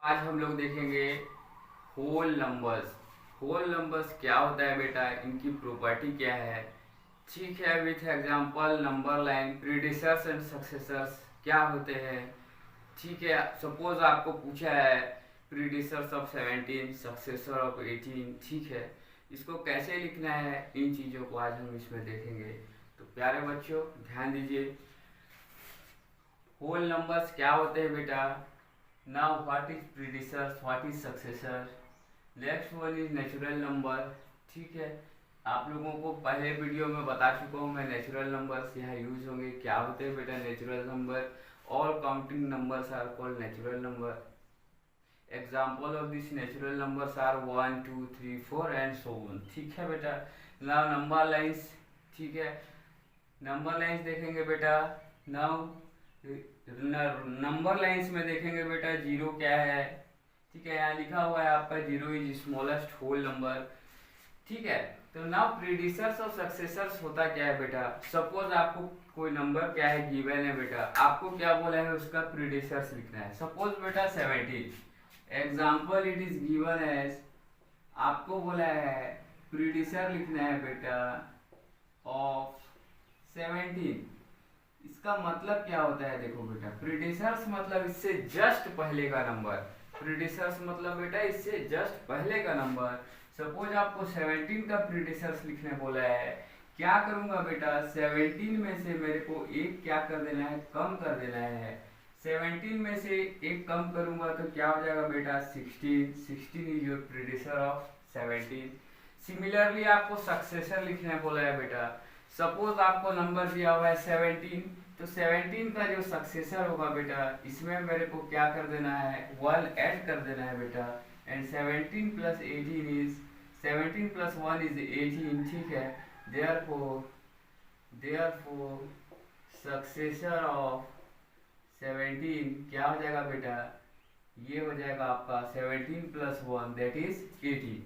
आज हम लोग देखेंगे होल नंबर्स। होल नंबर्स क्या होता है बेटा, इनकी प्रॉपर्टी क्या है। ठीक है, with example number line predecessors and successors क्या होते हैं। ठीक है, सपोज आपको पूछा है प्रीडिसर्स ऑफ 17, सक्सेसर ऑफ 18। ठीक है, इसको कैसे लिखना है, इन चीज़ों को आज हम इसमें देखेंगे। तो प्यारे बच्चों ध्यान दीजिए, होल नंबर्स क्या होते हैं बेटा। Now what is predecessors, what is successor. Next one is natural number. ठीक है, आप लोगों को पहले वीडियो में बता चुका हूँ मैं, नेचुरल नंबर्स यहाँ यूज होंगे। क्या होते हैं बेटा natural number. All counting numbers are called natural number. Example of this natural numbers are 1 2 3 4 and so on. ठीक है बेटा। Now number lines. ठीक है, नंबर लाइन्स देखेंगे बेटा। नाउ नंबर लाइन्स में देखेंगे बेटा जीरो क्या है। ठीक है, यहाँ लिखा हुआ है आपका zero is smallest whole number. ठीक है, तो नाउ प्रीडिसर्स और सक्सेसर्स होता क्या है बेटा। सपोज आपको कोई नंबर क्या है गिवन है बेटा, आपको क्या बोला है उसका प्रीडिसर्स लिखना है। सपोज बेटा 17, example it is given as, आपको बोला है प्रीडिसर लिखना है बेटा ऑफ 17। इसका मतलब क्या होता है, देखो बेटा प्रीडिसर्स मतलब इससे जस्ट पहले का नंबर। प्रीडिसर्स मतलब बेटा इससे जस्ट पहले का नंबर। सपोज आपको 17 का प्रीडिसर्स लिखने बोला है, क्या करूंगा बेटा 17 में से मेरे को एक क्या कर देना है, कम कर देना है। 17 में से एक कम करूंगा तो क्या हो जाएगा बेटा 16। 16 इज योर प्रीडिसर ऑफ 17। सिमिलरली आपको सक्सेसर लिखने बोला है बेटा। सपोज आपको नंबर दिया हुआ है 17, तो 17 का जो सक्सेसर होगा बेटा, इसमें मेरे को क्या कर देना है 1 ऐड कर देना है बेटा। And 17 plus 18 is 17 plus 1 is 18। ठीक है, देयरफॉर सक्सेसर ऑफ 17 क्या हो जाएगा बेटा, ये हो जाएगा आपका 17 प्लस 1 दैट इज 18।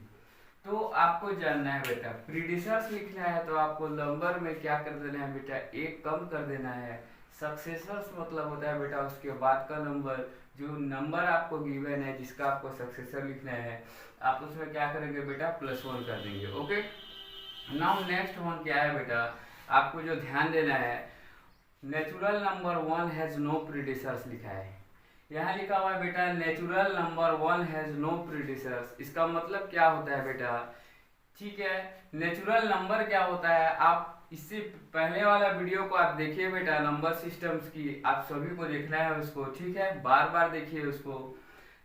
तो आपको जानना है बेटा प्रीडिसर्स लिखना है तो आपको नंबर में क्या कर देना है बेटा, एक कम कर देना है। सक्सेसर्स मतलब होता है बेटा उसके बाद का नंबर। जो नंबर आपको गिवन है जिसका आपको सक्सेसर लिखना है, आप उसमें क्या करेंगे बेटा +1 कर देंगे। ओके, नाउ नेक्स्ट वन क्या है बेटा, आपको जो ध्यान देना है, नेचुरल नंबर 1 हैज नो प्रीडिसर्स लिखा है। यहाँ लिखा हुआ है बेटा नेचुरल नंबर 1 हैज नो प्रीडिसर्स। इसका मतलब क्या होता है बेटा। ठीक है, नेचुरल नंबर क्या होता है, आप इससे पहले वाला वीडियो को आप देखिए बेटा, नंबर सिस्टम्स की आप सभी को देखना है उसको। ठीक है, बार बार देखिए उसको।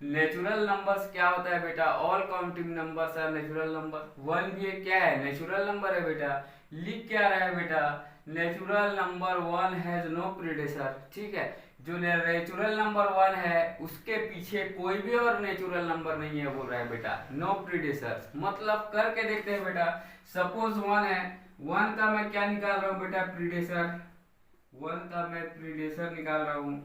नेचुरल नंबर्स क्या होता है बेटा, all counting numbers are natural number. 1 भी क्या है, नेचुरल नंबर है बेटा। लिख क्या रहा है बेटा, नेचुरल नंबर 1 हैज नो प्रीडिसर। ठीक है, जो नेचुरल नंबर 1 है उसके पीछे कोई भी और नेचुरल नंबर नहीं है बोल रहा है बेटा, नो प्रीडिसर। मतलब करके देखते हैं बेटा। सपोज 1 है, 1 का मैं क्या निकाल रहा हूँ बेटा प्रीडिसर, 1 का मैं प्रीडिसर निकाल रहा हूँ।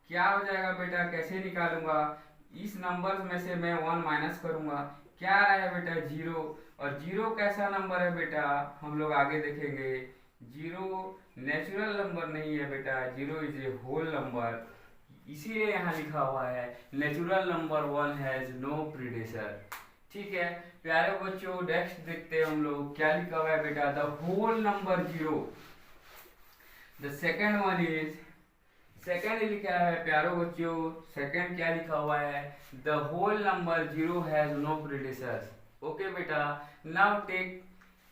क्या हो जाएगा बेटा, कैसे निकालूंगा, इस नंबर में से मैं 1 माइनस करूंगा, क्या आ रहा है बेटा 0। और 0 कैसा नंबर है बेटा, हम लोग आगे देखेंगे। 0 नेचुरल नंबर नहीं है बेटा, 0 इज ए होल नंबर। इसीलिए यहाँ लिखा हुआ है नेचुरल नंबर 1 हैज नो प्रीडिसर। ठीक है प्यारे बच्चों, नेक्स्ट देखते हैं हम लोग क्या लिखा हुआ है बेटा, the whole number 0। The second one is, second लिखा है प्यारो बच्चों, सेकेंड क्या लिखा हुआ है, the whole number 0 has no predecessor. Okay बेटा, नाउ टेक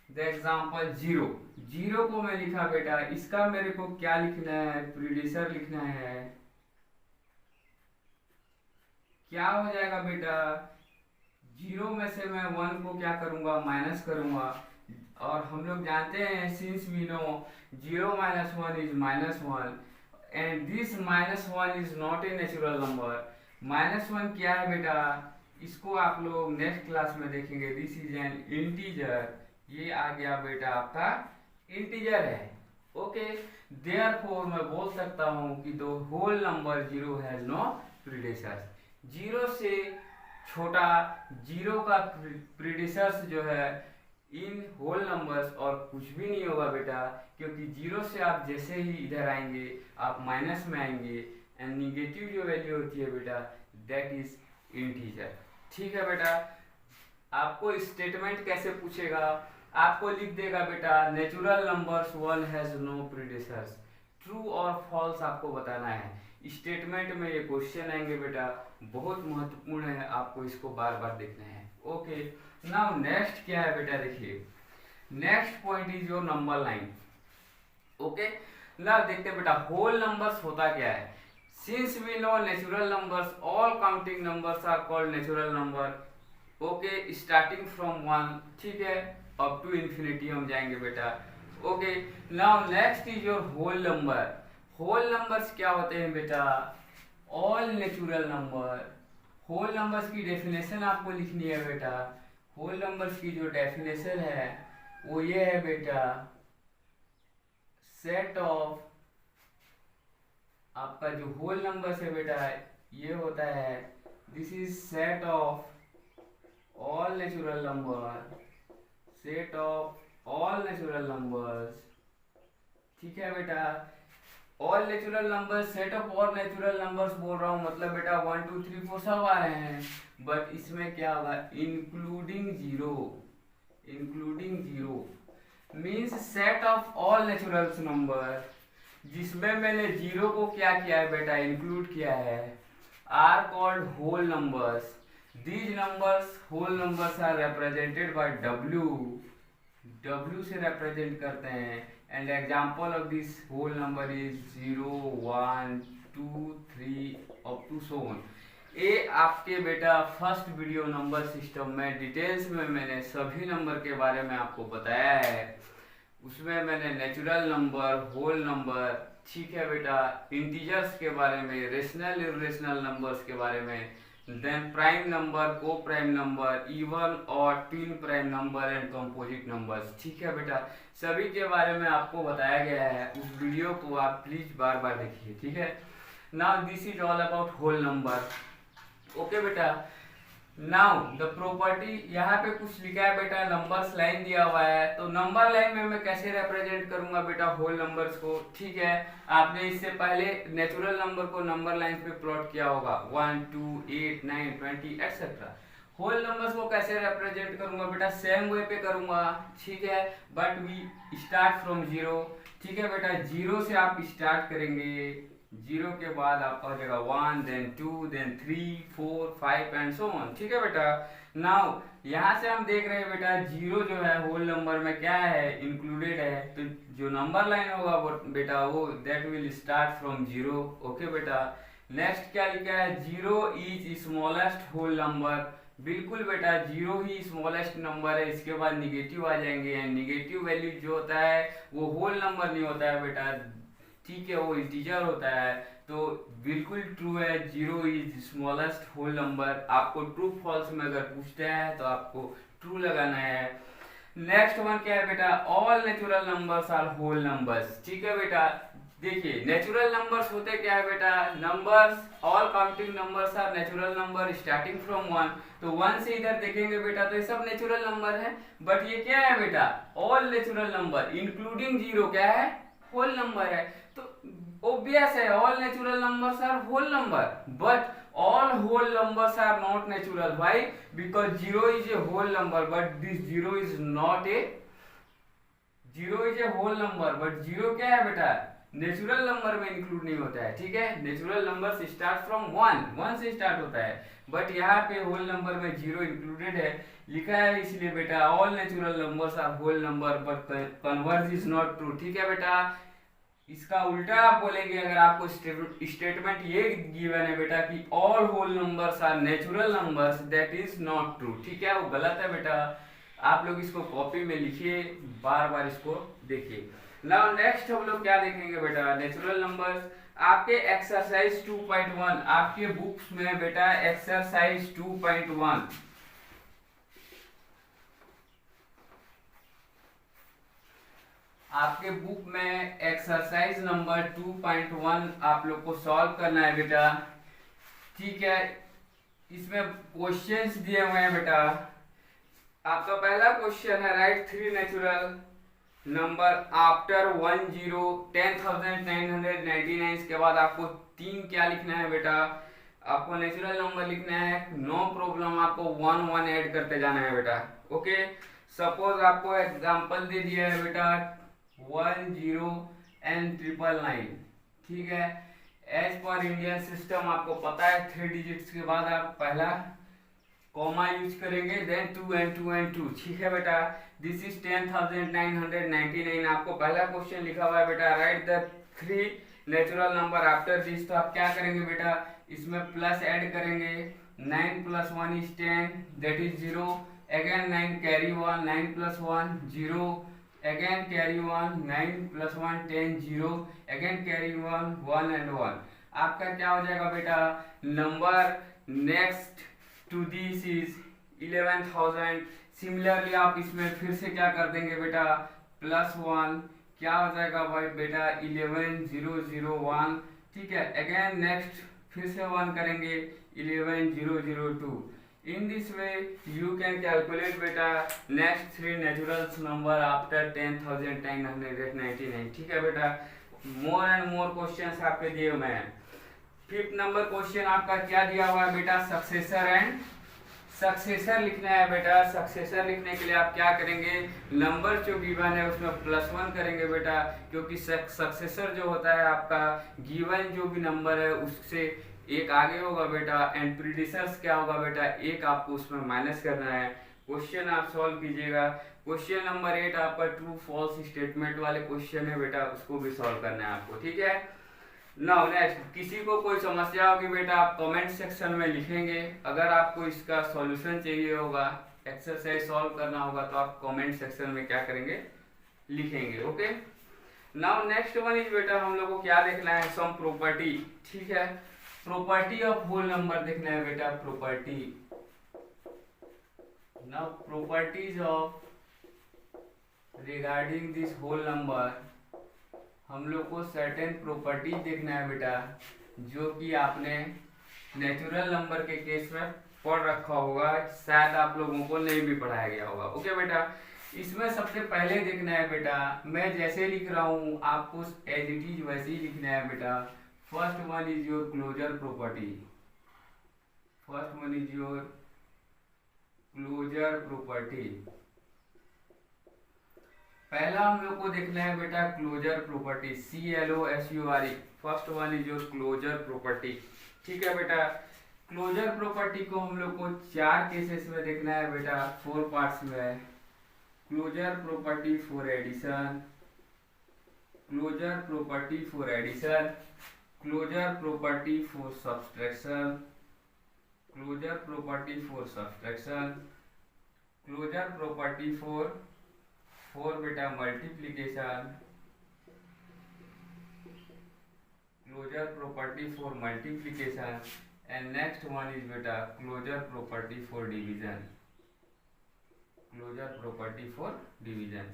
द एग्जाम्पल 0। 0 को मैं लिखा बेटा, इसका मेरे को क्या लिखना है, प्रीडिसर लिखना है। क्या हो जाएगा बेटा, 0 में से मैं 1 को क्या करूंगा, माइनस करूंगा। और हम लोग जानते हैं since we know 0 minus 1 is -1 and this -1 is not a natural number. -1 क्या है बेटा, इसको आप लोग नेक्स्ट क्लास में देखेंगे। दिस इज एन इंटीजर, ये आ गया बेटा आपका इंटीजर है। ओके, देयरफॉर मैं बोल सकता हूं कि the whole number 0 has no predecessor. 0 से छोटा 0 का प्रीडिसर्स जो है इन होल नंबर्स और कुछ भी नहीं होगा बेटा, क्योंकि 0 से आप जैसे ही इधर आएंगे आप माइनस में आएंगे एंड निगेटिव जो वैल्यू होती है बेटा दैट इज इंटीजर। ठीक है बेटा, आपको स्टेटमेंट कैसे पूछेगा, आपको लिख देगा बेटा natural numbers one has no predecessors, true और फॉल्स आपको बताना है। स्टेटमेंट में ये क्वेश्चन आएंगे बेटा, बहुत महत्वपूर्ण है, आपको इसको बार बार देखना है। ओके, नाउ नेक्स्ट क्या है बेटा, देखिए next point is your number line. Okay, now देखते हैं बेटा होल नंबर्स होता क्या है। Since we know natural numbers, all counting numbers are called natural number. Okay, starting from one, ठीक है, अप टू इन्फिनिटी हम जाएंगे बेटा। Okay, now next is your whole number. Whole numbers क्या होते हैं बेटा, all natural number. Whole numbers की डेफिनेशन आपको लिखनी है बेटा। होल नंबर्स की जो डेफिनेशन है वो ये है बेटा, सेट ऑफ, आपका जो होल नंबर्स है बेटा ये होता है, this is set of all natural number, set of all natural numbers। ठीक है बेटा, all natural numbers, set of all natural numbers बोल रहा हूँ, मतलब बेटा 1 2 3 4 सब आ रहे हैं, बट इसमें क्या होगा, including zero. Including zero means set of all natural number, जिसमें मैंने जीरो को क्या किया है बेटा, इंक्लूड किया है, are called whole numbers. These numbers, whole numbers are represented by W। W से represent करते हैं, and example of this whole number is 0 1 2 3 up to so on। ये आपके बेटा फर्स्ट वीडियो नंबर सिस्टम में डिटेल्स में मैंने सभी नंबर के बारे में आपको बताया है। उसमें मैंने नेचुरल नंबर, होल नंबर, ठीक है बेटा, इंटीजर्स के बारे में, रेशनल इरेशनल नंबर्स के बारे में, देन प्राइम नंबर, को प्राइम नंबर, इवन और twin prime number and composite numbers. ठीक है बेटा, सभी के बारे में आपको बताया गया है। उस वीडियो को आप प्लीज बार बार देखिए। ठीक है, now this is all about whole number. Okay बेटा, नाउ द प्रॉपर्टी, यहाँ पे कुछ लिखा है बेटा, नंबर्स लाइन दिया हुआ है, तो नंबर लाइन में मैं कैसे रिप्रेजेंट करूंगा बेटा होल नंबर्स को। ठीक है, आपने इससे पहले नेचुरल नंबर को नंबर लाइन पे प्लॉट किया होगा, 1 2 8 9 20 एक्सेट्रा। होल नंबर्स को कैसे रिप्रेजेंट करूंगा बेटा, सेम वे पे करूंगा। ठीक है, but we start from zero. ठीक है बेटा, जीरो से आप स्टार्ट करेंगे, जीरो के बाद आपका हो जाएगा 1 then 2 then 3 4 5 and so on. ठीक है बेटा, नाउ यहाँ से हम देख रहे हैं बेटा जीरो जो है होल नंबर में क्या है, इंक्लूडेड है, तो जो नंबर लाइन होगा वो बेटा वो that will start from zero. Okay बेटा, नेक्स्ट क्या लिखा है, zero is smallest whole number. बिल्कुल बेटा, जीरो ही स्मॉलेस्ट नंबर है, इसके बाद निगेटिव आ जाएंगे, निगेटिव वैल्यू जो होता है वो होल नंबर नहीं होता है बेटा, ठीक है, वो इंटीजर होता है। तो बिल्कुल ट्रू है, zero is smallest whole number. आपको ट्रू फॉल्स में अगर पूछते हैं तो आपको ट्रू लगाना है। नेक्स्ट वन क्या है बेटा, all natural numbers are whole numbers. ठीक है बेटा, देखिए नेचुरल नंबर्स होते क्या है बेटा, numbers, all counting numbers are natural number starting from one. तो वन से इधर देखेंगे बेटा तो ये सब नेचुरल नंबर है, बट ये क्या है बेटा, all natural number including zero क्या है, होल नंबर है। तो ऑब्वियस है, all natural numbers are whole number, but all whole numbers are not natural। why? because zero is a whole number but this zero is not a, zero is a whole number but zero क्या है बेटा, natural number में include नहीं होता है। ठीक है, natural number से स्टार्ट फ्रॉम वन, वन से स्टार्ट होता है, बट यहाँ पे होल नंबर में जीरो इंक्लूडेड है लिखा है, इसलिए बेटा all natural numbers are whole number but converse is not true. ठीक है बेटा, इसका उल्टा आप बोलेंगे, अगर आपको स्टेटमेंट ये गिवन है बेटा कि all whole numbers are natural numbers, that is not true. ठीक है, वो गलत है बेटा, आप लोग इसको कॉपी में लिखिए, बार बार इसको देखिए। नाउ नेक्स्ट हम लोग क्या देखेंगे बेटा, नेचुरल नंबर्स। आपके एक्सरसाइज 2.1 आपके बुक्स में बेटा एक्सरसाइज 2.1 आपके बुक में एक्सरसाइज नंबर 2.1 आप लोग को सॉल्व करना है बेटा। ठीक है, इसमें क्वेश्चंस दिए हुए हैं बेटा। आपका पहला क्वेश्चन है, राइट 3 नेचुरल नंबर आफ्टर 10 10,999। इसके बाद आपको 3 क्या लिखना है बेटा, आपको नेचुरल नंबर लिखना है, नो प्रॉब्लम, आपको 1 1 ऐड करते जाना है बेटा। ओके, सपोज आपको एग्जांपल दे दिया है बेटा 1 0 एंड 999, ठीक है। एज पर इंडियन सिस्टम आपको पता है 3 डिजिट्स के बाद आप पहला कॉमा यूज करेंगे, देन 2 and 2 and 2, ठीक है बेटा। दिस इज 10,999, आपको पहला क्वेश्चन लिखा हुआ है बेटा, right the 3 natural number after this. तो आप क्या करेंगे बेटा, इसमें प्लस ऐड करेंगे, 9 + 1 is 10, that is 0, again 9 carry 1, 9 + 1 0, again carry 1, 9 + 1 10 0, again carry 1 1 and 1। आपका क्या हो जाएगा बेटा, number next to this is 11,000। Similarly आप इसमें फिर से क्या कर देंगे बेटा, +1, क्या हो जाएगा भाई बेटा 11,001, ठीक है। अगेन नेक्स्ट फिर से 1 करेंगे, 11,002। In this way you can calculate बेटा नेक्स्ट 3 नेचुरल नंबर आफ्टर 10,999, ठीक है बेटा। मोर एंड मोर क्वेश्चंस आपके दिए हुए हैं। 5th नंबर क्वेश्चन आपका क्या दिया हुआ है बेटा, सक्सेसर एंड सक्सेसर लिखना है बेटा। सक्सेसर लिखने के लिए आप क्या करेंगे, नंबर जो गिवन है उसमें +1 करेंगे बेटा, क्योंकि सक्सेसर जो होता है आपका गिवन जो भी नंबर है उससे एक आगे होगा बेटा, एंड प्रीडिसेस क्या होगा बेटा, एक आपको उसमें माइनस करना है। क्वेश्चन आप सॉल्व कीजिएगा। क्वेश्चन नंबर 8 आपका ट्रू फॉल्स स्टेटमेंट वाले क्वेश्चन है बेटा, उसको भी सॉल्व करना है आपको, ठीक है। नाउ नेक्स्ट, किसी को कोई समस्या होगी बेटा आप कमेंट सेक्शन में लिखेंगे। अगर आपको इसका सॉल्यूशन चाहिए होगा, एक्सरसाइज सॉल्व करना होगा, तो आप कमेंट सेक्शन में क्या करेंगे, लिखेंगे। Okay, now next one is बेटा हम लोग को क्या देखना है, सम प्रॉपर्टी, ठीक है। प्रॉपर्टी ऑफ होल नंबर देखना है बेटा, property. Now properties of regarding this whole number, हम लोग को सर्टेन प्रॉपर्टीज देखना है बेटा, जो कि आपने नेचुरल नंबर के केस में पढ़ रखा होगा, शायद आप लोगों को नहीं भी पढ़ाया गया होगा। ओके बेटा, इसमें सबसे पहले देखना है बेटा, मैं जैसे लिख रहा हूँ आपको एज इट इज वैसे ही लिखना है बेटा। First one is your closure property, first one is your closure property. पहला हम लोग को देखना है बेटा closure property, CLOSURE। First one is your closure property, ठीक है बेटा। क्लोजर प्रॉपर्टी को हम लोग को 4 केसेस में देखना है बेटा, 4 पार्ट्स में। Closure property for addition, closure property for addition, closure property for subtraction, closure property for subtraction, closure property for बेटा multiplication, closure property for multiplication, and next one is बेटा closure property for division, closure property for division.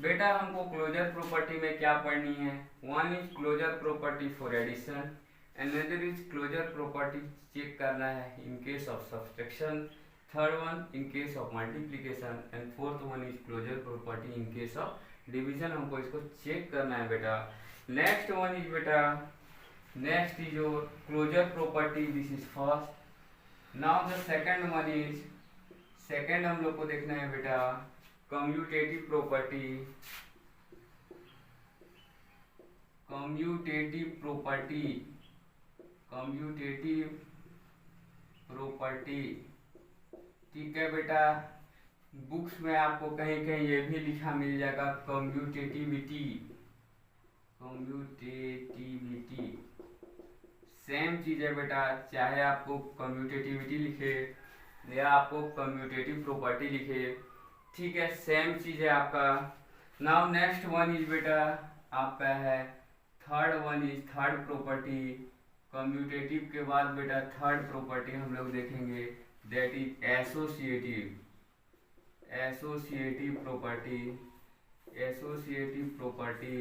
बेटा हमको closure property में क्या पढ़नी है, one is closure property for addition, another is closure property check करना है in case of subtraction, third one in case of multiplication, and fourth one is closure property in case of division. हमको इसको check करना है बेटा। Next one is बेटा, next is your closure property, this is first. Now the second one is, second हम लोग को देखना है बेटा commutative property, commutative property, commutative property, ठीक है बेटा। बुक्स में आपको कहीं कहीं ये भी लिखा मिल जाएगा कम्यूटेटिविटी, कम्यूटेटिविटी सेम चीज है बेटा, चाहे आपको कम्यूटेटिविटी लिखे या आपको कम्यूटेटिव प्रॉपर्टी लिखे, ठीक है, सेम चीज है आपका। नाउ नेक्स्ट वन इज बेटा आपका है third one is third property. Commutative के बाद बेटा थर्ड प्रॉपर्टी हम लोग देखेंगे, that is associative, associative property, associative property.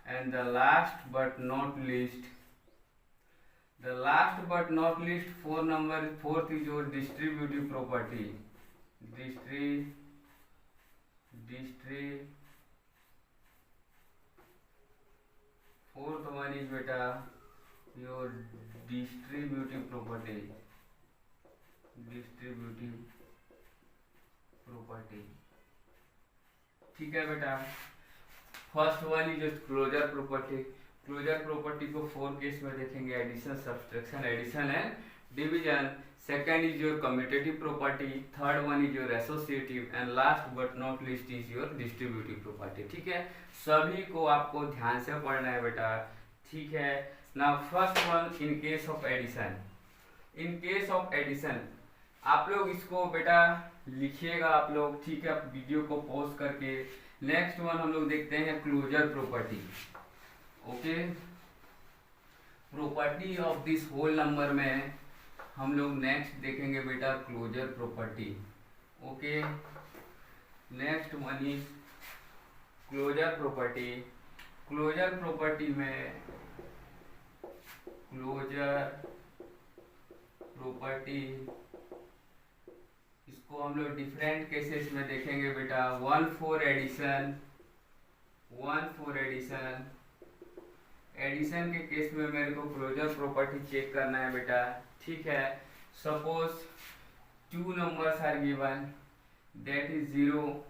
And the last but not least, the last but not least fourth is your distributive property, fourth one is beta your distributive property, distributive property. ठीक है बेटा, first one is closure property. Closure property को 4 case में देखेंगे, addition, subtraction, addition and division. Second is your commutative property, third one is your associative and last but not least is your distributive property. ठीक है, सभी को आपको ध्यान से पढ़ना है बेटा। ठीक है, now first one in case of addition. In case of addition आप लोग इसको बेटा लिखिएगा आप लोग। ठीक है, वीडियो को पॉज करके। नेक्स्ट वन हम लोग देखते हैं closure property. Okay, property of this whole number में हम लोग नेक्स्ट देखेंगे बेटा closure property. Okay, next one is closure property. Closure property में क्लोजर प्रॉपर्टी इसको हम लोग डिफरेंट केसेस में देखेंगे बेटा। 1 for addition, 1 for addition. Addition के केस में मेरे को क्लोजर प्रॉपर्टी चेक करना है बेटा। ठीक है, suppose 2 numbers are given, that is 0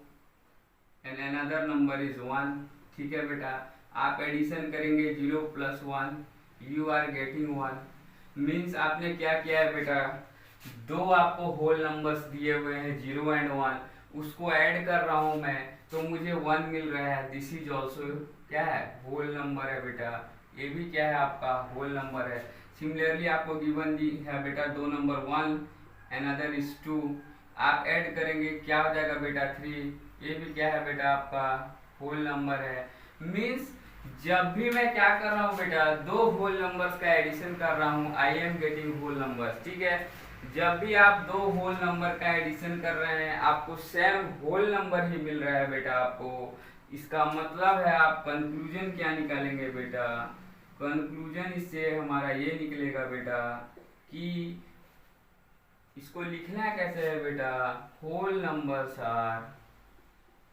and another number is 1। ठीक है बेटा, आप एडिशन करेंगे 0 + 1, यू आर गेटिंग 1। मीन्स आपने क्या किया है बेटा, दो आपको होल नंबर्स दिए हुए हैं 0 एंड 1, उसको ऐड कर रहा हूं मैं तो मुझे 1 मिल रहा है। दिस इज ऑल्सो क्या है, होल नंबर है बेटा। ये भी क्या है, आपका होल नंबर है। सिमिलरली आपको गिवन है बेटा 2 नंबर 1 एंड अदर इज 2, आप ऐड करेंगे क्या हो जाएगा बेटा 3। ये भी क्या है बेटा, आपका होल नंबर है। मीन्स जब भी मैं क्या कर रहा हूँ बेटा, 2 होल नंबर्स का एडिशन कर रहा हूँ, I am getting whole numbers. ठीक है, जब भी आप 2 होल नंबर का एडिशन कर रहे हैं आपको सेम होल नंबर ही मिल रहा है बेटा आपको। इसका मतलब है आप कंक्लूजन क्या निकालेंगे बेटा, कंक्लूजन इससे हमारा ये निकलेगा बेटा कि इसको लिखना कैसे है बेटा, whole numbers are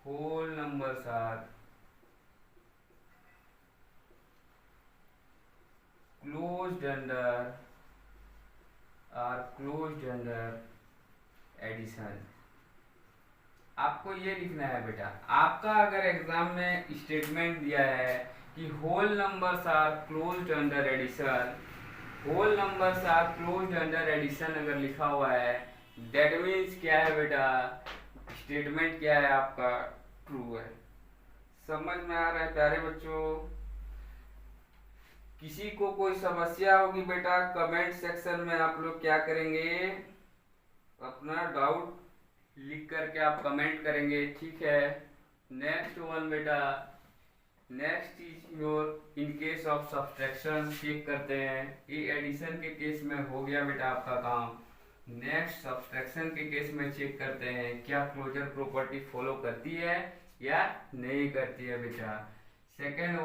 closed under addition. आपको ये लिखना है बेटा। आपका अगर एग्जाम में स्टेटमेंट दिया है कि whole numbers are closed under addition, whole numbers are closed under addition अगर लिखा हुआ है, दैट मीन्स क्या है बेटा, स्टेटमेंट क्या है आपका, ट्रू है। समझ में आ रहा है प्यारे बच्चों? किसी को कोई समस्या होगी बेटा, कमेंट सेक्शन में आप लोग क्या करेंगे, अपना डाउट लिख करके आप कमेंट करेंगे। ठीक है, नेक्स्ट वन बेटा, next is your in case of subtraction. Check करते हैं, ये एडिशन के केस में हो गया बेटा आपका काम। नेक्स्ट सब्सट्रैक्शन के केस में चेक करते हैं क्या क्लोजर प्रॉपर्टी फॉलो करती है या नहीं करती है बेटा। सेकेंड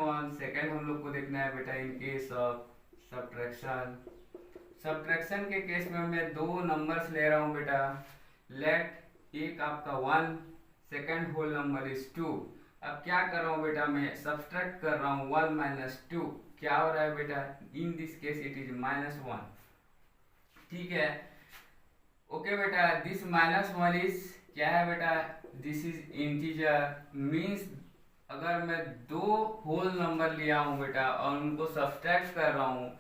हम लोग को देखना है बेटा in case of subtraction. Subtraction के केस में मैं 2 नंबर्स ले रहा हूँ बेटा। लेट एक आपका 1, सेकेंड होल नंबर इज 2। अब क्या कर रहा हूँ बेटा, मैं सब्सट्रैक्ट कर रहा हूँ 1 - 2। क्या हो रहा है बेटा, in this case it is -1। ठीक है, ओके बेटा, दिस -1 इज क्या है बेटा, दिस इज इंटीजर। मीन्स अगर मैं 2 होल नंबर लिया हूँ बेटा और उनको सब्सट्रैक्ट कर रहा हूँ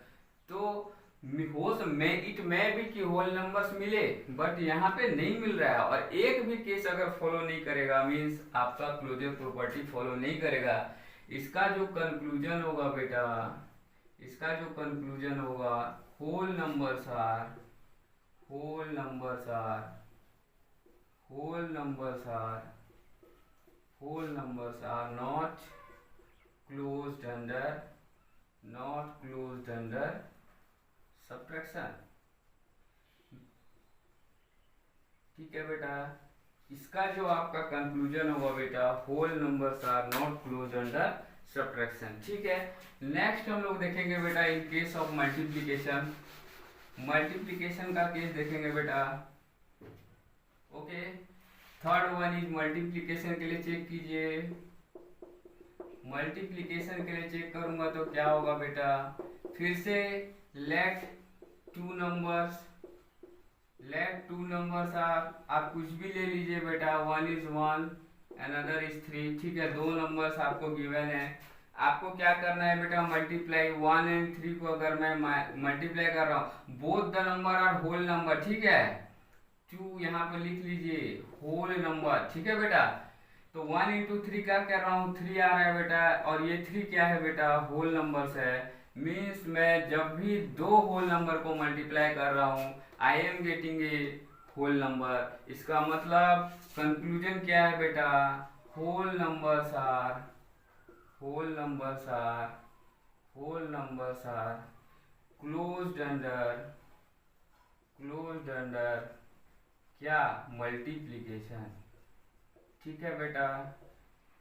तो इट में भी कि होल नंबर्स मिले, बट यहाँ पे नहीं मिल रहा है और एक भी केस अगर फॉलो नहीं करेगा मीन्स आपका क्लोजर प्रॉपर्टी फॉलो नहीं करेगा। इसका जो कंक्लूजन होगा बेटा, इसका जो कंक्लूजन होगा, whole numbers are not closed under subtraction. ठीक है बेटा, इसका जो आपका कंक्लूजन होगा बेटा, whole numbers are not close under subtraction. ठीक है, नेक्स्ट हम लोग देखेंगे बेटा in case of multiplication. Multiplication का केस देखेंगे बेटा। ओके, थर्ड वन इज मल्टीप्लिकेशन के लिए चेक कीजिए। मल्टीप्लिकेशन के लिए चेक करूंगा तो क्या होगा बेटा, फिर से let two numbers, let two numbers are, आप कुछ भी ले लीजिए बेटा, 1 is 1 अनदर इज 3, ठीक है, दो नंबर्स आपको गिवन है। आपको क्या करना है बेटा, मल्टीप्लाई 1 एंड 3 को अगर मैं मल्टीप्लाई कर रहा हूँ, both the number are whole number, ठीक है, 2 यहाँ पे लिख लीजिए होल नंबर, ठीक है बेटा। तो 1 इंटू 3 क्या कर रहा हूँ, 3 आ रहा है बेटा, और ये 3 क्या है बेटा, होल नंबर्स है। मीन्स मैं जब भी दो होल नंबर को मल्टीप्लाई कर रहा हूँ, I am getting a whole number. इसका मतलब कंक्लूजन क्या है बेटा, whole numbers are closed under क्या, मल्टीप्लीकेशन, ठीक है बेटा,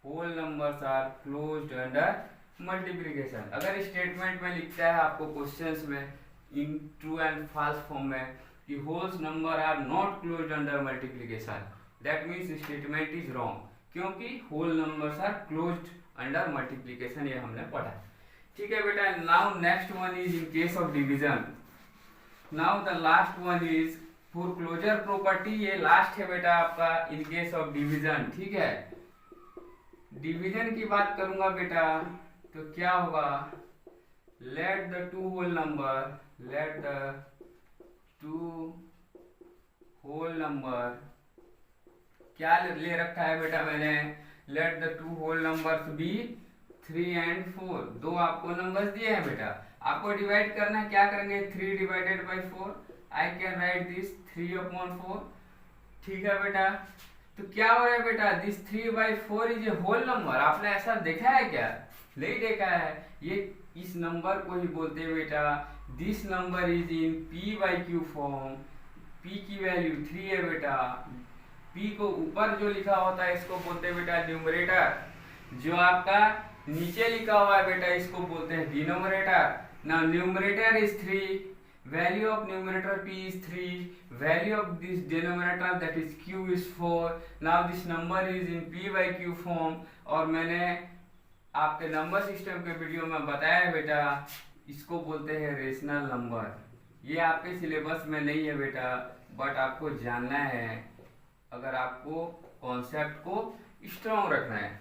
whole numbers are closed under multiplication. अगर स्टेटमेंट में लिखता है आपको क्वेश्चंस में in true and false form में कि wholes number are not closed under multiplication, that means statement is wrong, क्योंकि whole numbers are closed under multiplication, ये हमने पढ़ा, ठीक है बेटा। Now next one is in case of division. Now the last one is for closure property, ये last है बेटा आपका इन केस ऑफ डिवीजन, ठीक है। डिवीजन की बात करूंगा बेटा तो क्या होगा, let the two whole number क्या ले रखा है बेटा मैंने, let the two whole numbers be 3 and 4, दो आपको नंबर्स दिए हैं बेटा, आपको डिवाइड करना है, क्या करेंगे, 3 divided by 4, I can write this 3/4, ठीक है बेटा। तो क्या हो रहा है बेटा, this 3/4 is a whole number, आपने ऐसा देखा है क्या, नहीं देखा है, ये इस नंबर को ही बोलते हैं बेटा, this number is in p/q form, p की वैल्यू 3 है बेटा, p को ऊपर जो लिखा होता है इसको बोलते हैं बेटा न्यूमरेटर, जो आपका नीचे लिखा हुआ है बेटा इसको बोलते हैं denominator. Now numerator is 3, value of numerator p is 3, value of this denominator that is q is 4, now this number is in p/q form, और मैंने आपके नंबर सिस्टम के वीडियो में बताया है बेटा, इसको बोलते हैं रेशनल नंबर। ये आपके सिलेबस में नहीं है बेटा, बट आपको जानना है अगर आपको कॉन्सेप्ट को स्ट्रॉन्ग रखना है।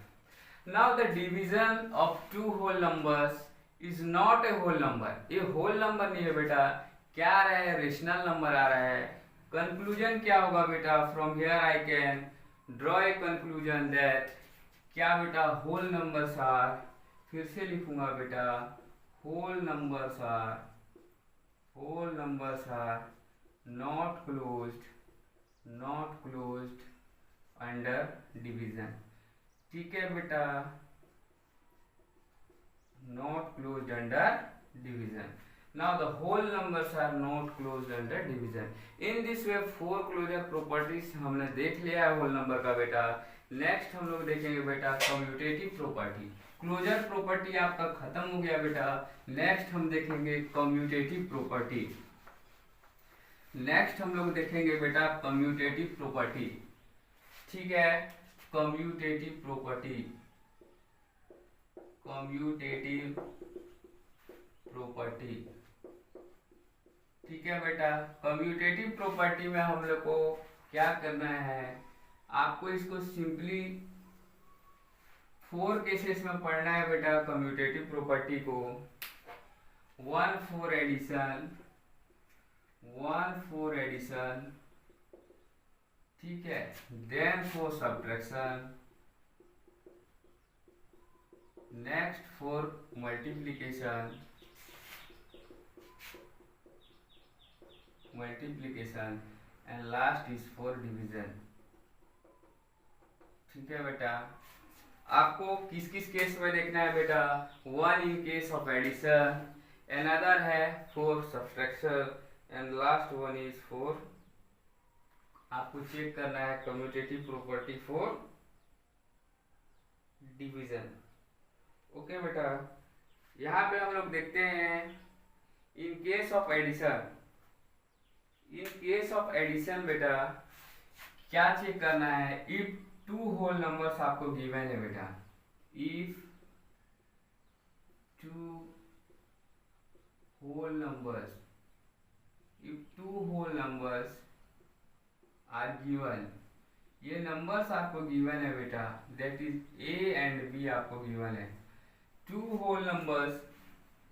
Now the division of two whole numbers is not a whole number, ये होल नंबर नहीं है बेटा, क्या आ रहा है, रेशनल नंबर आ रहा है। कंक्लूजन क्या होगा बेटा, from here I can draw a conclusion that क्या बेटा, होल नंबर्स आर, फिर से लिखूंगा बेटा, whole numbers are not closed under division, ठीक है बेटा, not closed under division. Now the whole numbers are not closed under division. In this way 4 closure properties हमने देख लिया है होल नंबर का बेटा। नेक्स्ट हम लोग देखेंगे बेटा कम्यूटेटिव प्रॉपर्टी। क्लोजर प्रॉपर्टी आपका खत्म हो गया बेटा, नेक्स्ट हम देखेंगे कम्यूटेटिव प्रॉपर्टी। नेक्स्ट हम लोग देखेंगे बेटा कम्यूटेटिव प्रॉपर्टी, ठीक है, कम्यूटेटिव प्रॉपर्टी, ठीक है बेटा। कम्यूटेटिव प्रॉपर्टी में हम लोग को क्या करना है, आपको इसको सिंपली 4 केसेस में पढ़ना है बेटा कम्यूटेटिव प्रॉपर्टी को। 1 for एडिशन, 1 for एडिशन, ठीक है, then for subtraction, next for multiplication, and last is for division, ठीक है बेटा। आपको किस किस केस में देखना है बेटा, 1 in case of addition, another है for subtraction, and last one is for, आपको चेक करना है commutative property for division, okay बेटा। यहाँ पे हम लोग देखते हैं in case of addition, in case of addition बेटा क्या चेक करना है, इफ 2 होल नंबर्स आपको गिवन है बेटा, if 2 whole numbers if two whole numbers are given, ये नंबर्स आपको गिवन है बेटा, that is a and b आपको गिवन है। Two whole numbers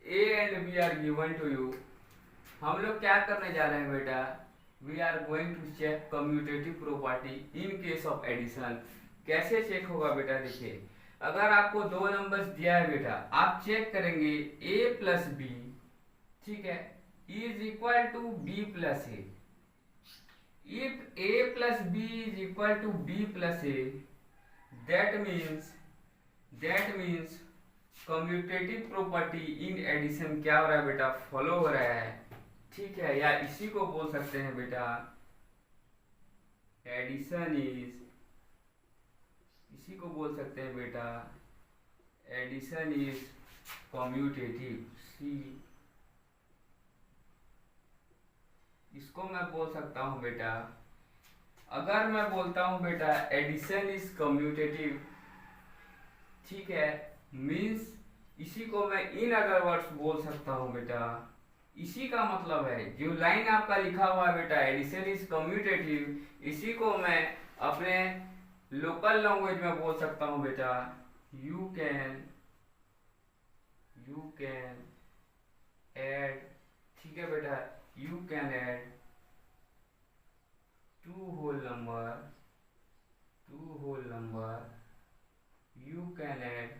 a and b are given to you. हम लोग क्या करने जा रहे हैं बेटा, we are going to check commutative property in case of addition. कैसे चेक होगा बेटा, देखिए अगर आपको दो नंबर्स दिया है बेटा, आप चेक करेंगे a प्लस बी, ठीक है, is equal to b plus a. If a plus b is equal to b plus a, that means commutative property in addition क्या हो रहा है बेटा, फॉलो हो रहा है, ठीक है। या इसी को बोल सकते हैं बेटा एडिशन इज, इसी को बोल सकते हैं बेटा एडिशन इज कम्यूटेटिव। सी, इसको मैं बोल सकता हूं बेटा, अगर मैं बोलता हूं बेटा एडिशन इज कम्यूटेटिव, ठीक है, मीन्स इसी को मैं इन अदर वर्ड्स बोल सकता हूं बेटा, इसी का मतलब है जो लाइन आपका लिखा हुआ है बेटा एडिशन इज कम्यूटेटिव, इसी को मैं अपने लोकल लैंग्वेज में बोल सकता हूं बेटा यू कैन ऐड, ठीक है बेटा, you can add two whole number, you can add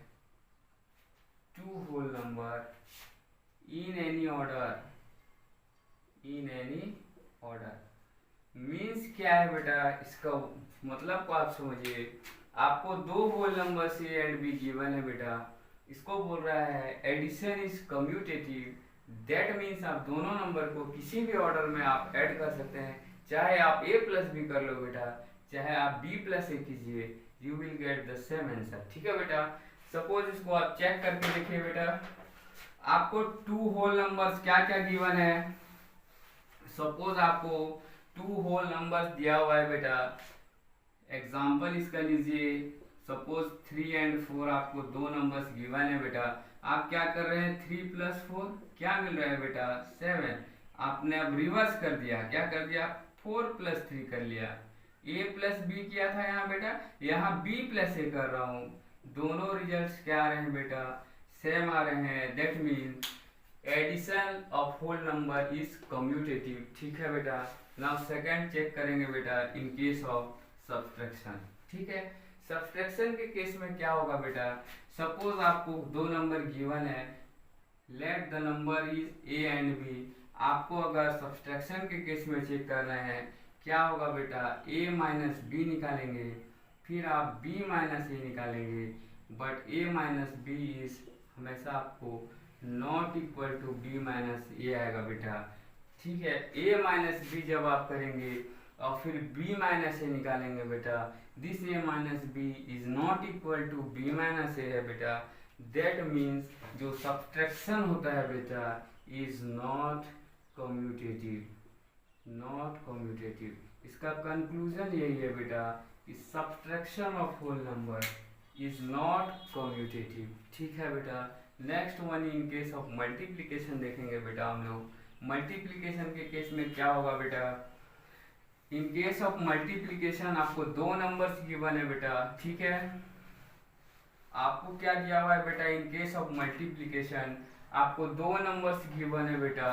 two whole number in any order, means क्या है बेटा, इसका मतलब को आप समझिए, आपको दो होल नंबर से एंड बी गिवन है बेटा, इसको बोल रहा है addition is commutative, that means आप दोनों नंबर को किसी भी ऑर्डर में आप ऐड कर सकते हैं, चाहे आप a प्लस बी कर लो बेटा, चाहे आप b प्लस ए कीजिए, you will get the same answer, ठीक है बेटा। सपोज इसको आप चेक करके देखिए बेटा, आपको टू होल नंबर्स क्या क्या गिवन है, सपोज आपको टू होल नंबर्स दिया हुआ है बेटा, एग्जांपल इसका लीजिए, सपोज 3 एंड 4 आपको दो नंबर्स गिवन है बेटा, आप क्या कर रहे हैं 3 प्लस 4 क्या मिल रहा है बेटा 7, आपने अब रिवर्स कर दिया, क्या कर दिया 4 प्लस 3 कर लिया, a प्लस बी किया था यहाँ बेटा, यहाँ b प्लस ए कर रहा हूँ, दोनों रिजल्ट्स क्या आ रहे हैं बेटा सेम आ रहे हैं, that means addition of whole number is commutative, ठीक है बेटा। नाउ सेकंड चेक करेंगे बेटा इन केस ऑफ सब्सट्रैक्शन, ठीक है। सब्सट्रैक्शन के केस में क्या होगा बेटा, सपोज आपको दो नंबर गिवन है, late the number is a and b, आपको अगर सब्सट्रैक्शन के केस में चेक करना है क्या होगा बेटा, a माइनस बी निकालेंगे, फिर आप b माइनस ए निकालेंगे, but a minus B is हमेशा आपको not equal to b minus A आएगा बेटा, ठीक है। a माइनस बी जब आप करेंगे और फिर b माइनस ए निकालेंगे बेटा, this a minus B is not equal to b minus A है बेटा, दैट मीन्स जो सब्सट्रैक्शन होता है बेटा इज नॉट कम्यूटेटिव, इसका कंक्लूजन यही है बेटा कि subtraction of whole number is not commutative, ठीक है बेटा। Next one in case of multiplication देखेंगे बेटा हम लोग। मल्टीप्लिकेशन के केस में क्या होगा बेटा, इन केस ऑफ मल्टीप्लिकेशन आपको दो नंबर्स गिवन है बेटा, ठीक है, आपको क्या दिया हुआ है बेटा, इन केस ऑफ मल्टीप्लिकेशन आपको दो नंबर्स गिवन है बेटा,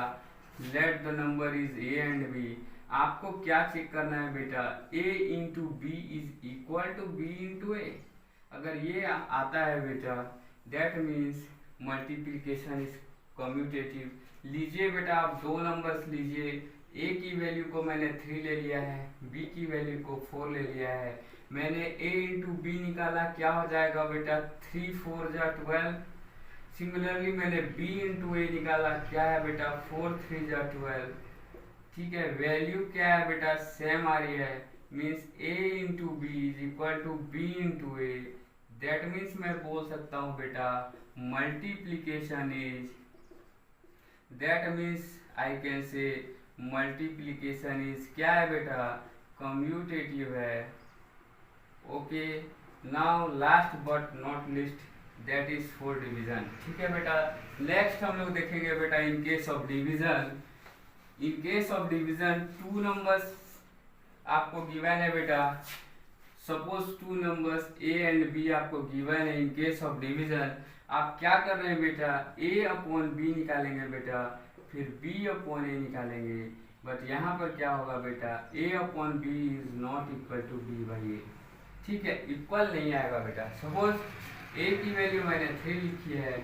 let the number is a and b, आपको क्या चेक करना है बेटा, a into B is equal to b into A, अगर ये आता है बेटा that means multiplication is commutative. लीजिए बेटा आप दो नंबर्स लीजिए, a की वैल्यू को मैंने 3 ले लिया है, b की वैल्यू को 4 ले लिया है, मैंने a इंटू बी निकाला, क्या हो जाएगा बेटा 3 4 जा 12, सिमिलरली मैंने b इंटू ए निकाला, क्या है बेटा 4 3 जा 12, ठीक है, वैल्यू क्या है बेटा सेम आ रही है, means a into B is equal to b into a, that means मैं बोल सकता हूँ बेटा multiplication is, that means I can say multiplication is क्या है बेटा कम्यूटेटिव है, okay. Now last but not least that is for division, ठीक है बेटा। नेक्स्ट हम लोग देखेंगे बेटा in case of division, in case of division two numbers आपको गिवन है बेटा, suppose two numbers a and b आपको गिवन है। इन केस ऑफ डिवीजन आप क्या कर रहे हैं बेटा, ए अपॉन बी निकालेंगे बेटा, फिर बी अपॉन ए निकालेंगे। बट यहाँ पर क्या होगा बेटा, A upon B is not equal to B by A. ठीक है, इक्वल नहीं आएगा बेटा। सपोज ए की वैल्यू मैंने 3 लिखी है,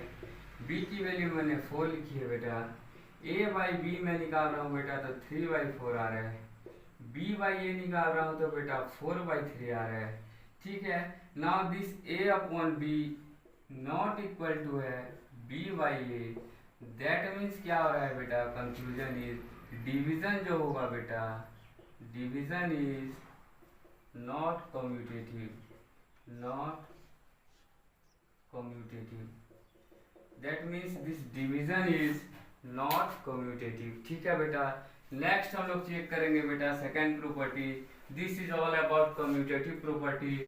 बी की वैल्यू मैंने 4 लिखी है बेटा। ए बाई बी मैं निकाल रहा हूँ बेटा तो 3/4 आ रहा है, बी बाई ए निकाल रहा हूँ तो बेटा 4/3 आ रहा है। ठीक है, now this A upon B not equal to है B by A. That means क्या हो रहा है बेटा, कंक्लूजन इज डिवीजन जो होगा बेटा, division is not commutative, not commutative. That means this division is not commutative. ठीक है बेटा, नेक्स्ट हम लोग चेक करेंगे बेटा second property. This is all about commutative property.